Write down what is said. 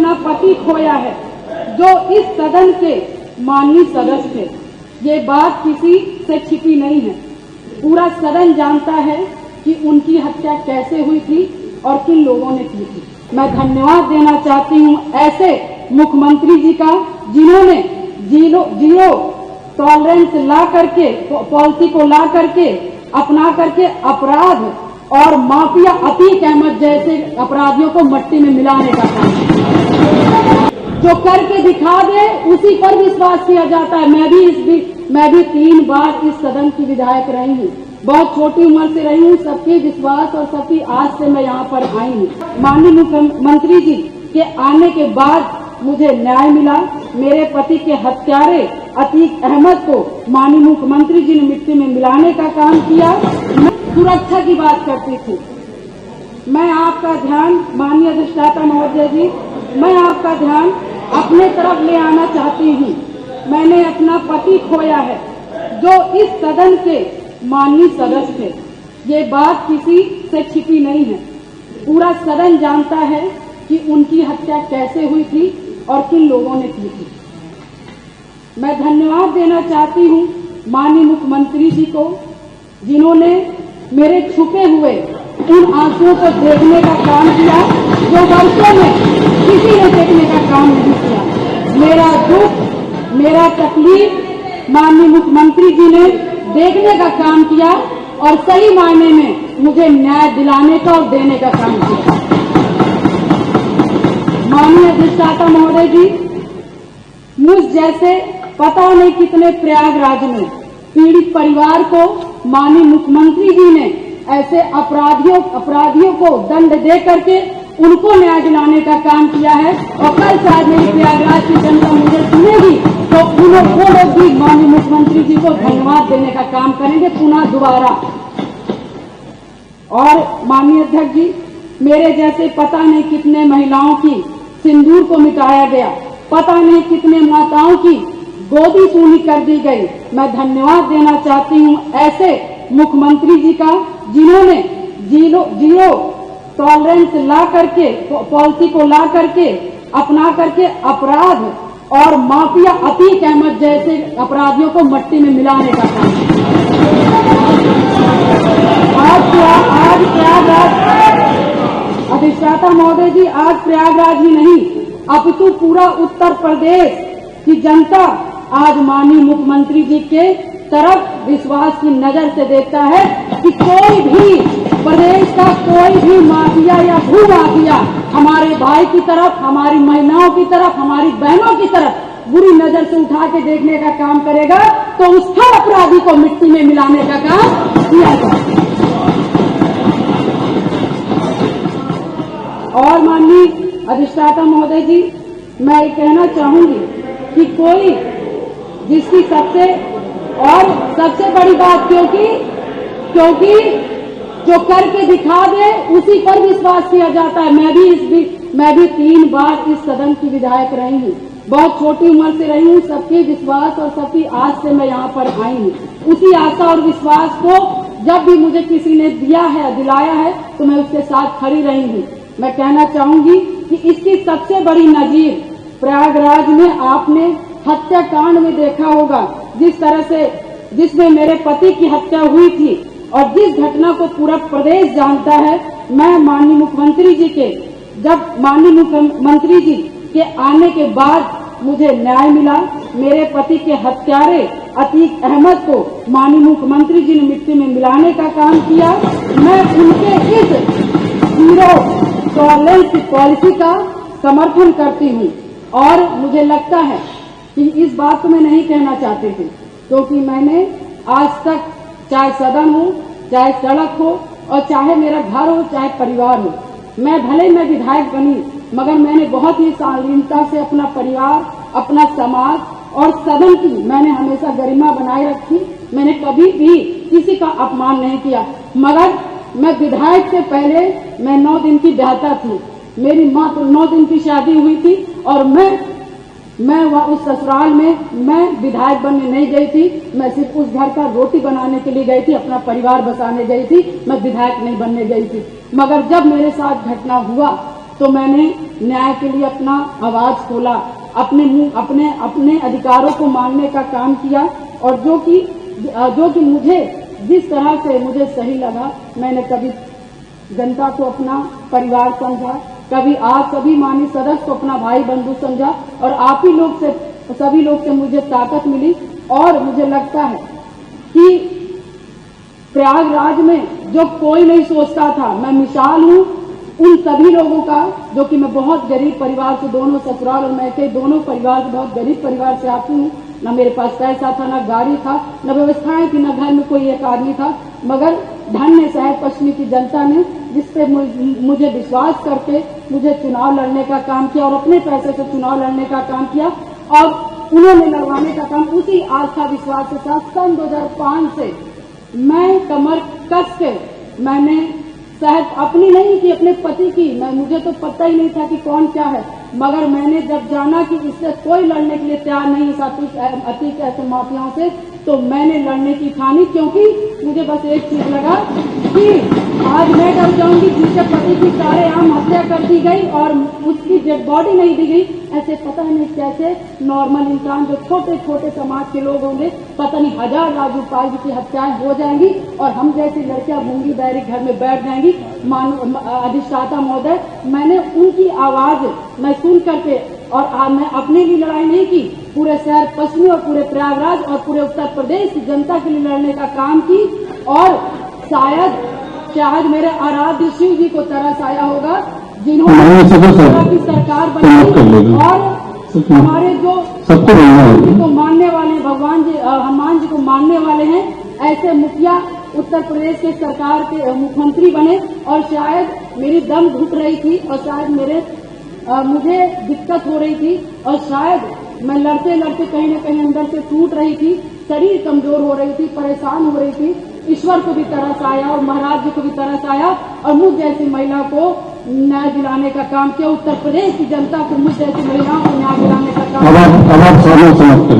अपना पति खोया है, जो इस सदन के माननीय सदस्य थे। ये बात किसी से छिपी नहीं है। पूरा सदन जानता है कि उनकी हत्या कैसे हुई थी और किन लोगों ने की थी। मैं धन्यवाद देना चाहती हूँ ऐसे मुख्यमंत्री जी का, जिन्होंने जीरो टॉलरेंस ला करके, पॉलिसी को ला करके, अपना करके अपराध और माफिया अतीक अहमद जैसे अपराधियों को मट्टी में मिलाने का काम, जो करके दिखा दे उसी पर विश्वास किया जाता है। मैं भी 3 बार इस सदन की विधायक रही हूँ, बहुत छोटी उम्र से रही हूँ। सबके विश्वास और सबकी आस से मैं यहाँ पर आई हूँ। माननीय मुख्यमंत्री जी के आने के बाद मुझे न्याय मिला। मेरे पति के हत्यारे अतीक अहमद को माननीय मुख्यमंत्री जी ने मिट्टी में मिलाने का काम किया। मैं सुरक्षा की बात करती थी। मैं आपका ध्यान, माननीय अधिष्ठाता महोदय जी, मैं आपका ध्यान अपने तरफ ले आना चाहती हूँ। मैंने अपना पति खोया है, जो इस सदन के माननीय सदस्य थे। ये बात किसी से छिपी नहीं है। पूरा सदन जानता है कि उनकी हत्या कैसे हुई थी और किन लोगों ने की थी। मैं धन्यवाद देना चाहती हूँ माननीय मुख्यमंत्री जी को, जिन्होंने मेरे छुपे हुए उन आंसुओं को देखने का काम किया, जो वर्षों में किसी ने देखने का काम नहीं किया। मेरा दुख, मेरा तकलीफ माननीय मुख्यमंत्री जी ने देखने का काम किया और सही मायने में मुझे न्याय दिलाने का और देने का काम किया। माननीय अधिष्ठाता महोदय जी, मुझ जैसे पता नहीं कितने प्रयागराज में पीड़ित परिवार को माननीय मुख्यमंत्री जी ने ऐसे अपराधियों को दंड दे करके उनको न्याय दिलाने का काम किया है। और कल शायद मेरी प्रयागराज की जनता मुझे सुनेगी तो वो लोग भी माननीय मुख्यमंत्री जी को धन्यवाद देने का काम करेंगे पुनः दोबारा। और माननीय अध्यक्ष जी, मेरे जैसे पता नहीं कितने महिलाओं की सिंदूर को मिटाया गया, पता नहीं कितने माताओं की गोदी सूनी कर दी गई। मैं धन्यवाद देना चाहती हूँ ऐसे मुख्यमंत्री जी का, जिन्होंने जीरो टॉलरेंस ला करके, पॉलिसी को ला करके, अपना करके अपराध और माफिया अतीक अहमद जैसे अपराधियों को मट्टी में मिलाने का काम। आज प्रयागराज, अधिष्ठाता महोदय जी, आज प्रयागराज ही नहीं अपितु पूरा उत्तर प्रदेश की जनता आज माननीय मुख्यमंत्री जी के तरफ विश्वास की नजर से देखता है कि कोई भी प्रदेश का कोई भी माफिया या भू माफिया हमारे भाई की तरफ, हमारी महिलाओं की तरफ, हमारी बहनों की तरफ बुरी नजर से उठा के देखने का काम करेगा तो उस हर अपराधी को मिट्टी में मिलाने का काम किया जाए। और माननीय अधिष्ठाता महोदय जी, मैं ये कहना चाहूंगी कि कोई जिसकी सबसे बड़ी बात, क्योंकि जो करके दिखा दे उसी पर विश्वास किया जाता है। मैं भी 3 बार इस सदन की विधायक रही हूँ, बहुत छोटी उम्र से रही हूँ। सबके विश्वास और सबकी आस से मैं यहाँ पर आई हूँ। उसी आशा और विश्वास को जब भी मुझे किसी ने दिलाया है तो मैं उसके साथ खड़ी रही हूँ। मैं कहना चाहूंगी कि इसकी सबसे बड़ी नजीर प्रयागराज में आपने हत्याकांड में देखा होगा, जिस तरह से जिसमें मेरे पति की हत्या हुई थी और जिस घटना को पूरा प्रदेश जानता है। मैं माननीय मुख्यमंत्री जी के आने के बाद मुझे न्याय मिला। मेरे पति के हत्यारे अतीक अहमद को माननीय मुख्यमंत्री जी ने मिट्टी में मिलाने का काम किया। मैं उनके इस जीरो टॉलरेंस पॉलिसी का समर्थन करती हूँ और मुझे लगता है कि इस बात को मैं नहीं कहना चाहती थी, क्योंकि मैंने आज तक, चाहे सदन हो, चाहे सड़क हो और चाहे मेरा घर हो, चाहे परिवार हो, मैं विधायक बनी, मगर मैंने बहुत ही शालीनता से अपना परिवार, अपना समाज और सदन की मैंने हमेशा गरिमा बनाए रखी। मैंने कभी भी किसी का अपमान नहीं किया। मगर मैं विधायक से पहले मैं 9 दिन की ब्याहता थी। मेरी माँ तो 9 दिन की शादी हुई थी और मैं वहाँ उस ससुराल में मैं विधायक बनने नहीं गई थी। मैं सिर्फ उस घर का रोटी बनाने के लिए गई थी, अपना परिवार बसाने गई थी। मैं विधायक नहीं बनने गई थी। मगर जब मेरे साथ घटना हुआ तो मैंने न्याय के लिए अपना आवाज खोला, अपने अधिकारों को मानने का काम किया, और जो कि मुझे जिस तरह से मुझे सही लगा, मैंने कभी जनता को अपना परिवार समझा, कभी आप सभी माननीय सदस्य को अपना भाई बंधु समझा, और आप ही लोग से, सभी लोग से मुझे ताकत मिली। और मुझे लगता है कि प्रयागराज में जो कोई नहीं सोचता था, मैं मिसाल हूं उन सभी लोगों का, जो कि मैं बहुत गरीब परिवार से, दोनों ससुराल और मैके दोनों परिवार से, बहुत गरीब परिवार से आती हूँ। न मेरे पास पैसा था, न गाड़ी था, न व्यवस्थाएं थी, न घर में कोई एक आदमी था, मगर धन्य शहर पश्चिमी की जनता ने, जिससे मुझे विश्वास करके मुझे चुनाव लड़ने का काम किया और अपने पैसे से चुनाव लड़ने का काम किया, और उन्होंने लड़वाने का काम उसी आस्था विश्वास के साथ सन 2005 से मैं कमर कस के, मैंने शायद अपनी नहीं की, अपने पति की, मुझे तो पता ही नहीं था कि कौन क्या है, मगर मैंने जब जाना कि इससे कोई लड़ने के लिए तैयार नहीं था अतीत ऐसे माफियाओं से, तो मैंने लड़ने की ठानी, क्योंकि मुझे बस एक चीज लगा कि आज मैं डर जाऊंगी, जिसके पति की सारेआम हत्या कर दी गई और उसकी डेड बॉडी नहीं दी गई, ऐसे पता नहीं कैसे नॉर्मल इंसान, जो छोटे छोटे समाज के लोग होंगे, पता नहीं हजार राजू पाल की हत्याएं हो जाएंगी और हम जैसी लड़कियां गूंगी बहरी घर में बैठ जाएंगी। अधिष्ठाता महोदय, मैंने उनकी आवाज मैं सुन करके, और मैं अपने लिए लड़ाई नहीं की, पूरे शहर पश्चिमी और पूरे प्रयागराज और पूरे उत्तर प्रदेश की जनता के लिए लड़ने का काम की, और शायद मेरे आराध्य शिव जी को तरस आया होगा, जिन्होंने की सरकार बनाई, और हमारे जो को मानने वाले भगवान जी, हनुमान जी को मानने वाले हैं, ऐसे मुखिया उत्तर प्रदेश के सरकार के मुख्यमंत्री बने, और शायद मेरी दम घुट रही थी, और शायद मुझे दिक्कत हो रही थी, और शायद मैं लड़ते लड़ते कहीं न कहीं अंदर से टूट रही थी, शरीर कमजोर हो रही थी, परेशान हो रही थी। ईश्वर को भी तरस आया और महाराज जी को भी तरस आया, और मुझ जैसी महिला को न्याय दिलाने का काम किया, उत्तर प्रदेश की जनता को मुझ जैसी महिलाओं को न्याय दिलाने का काम किया।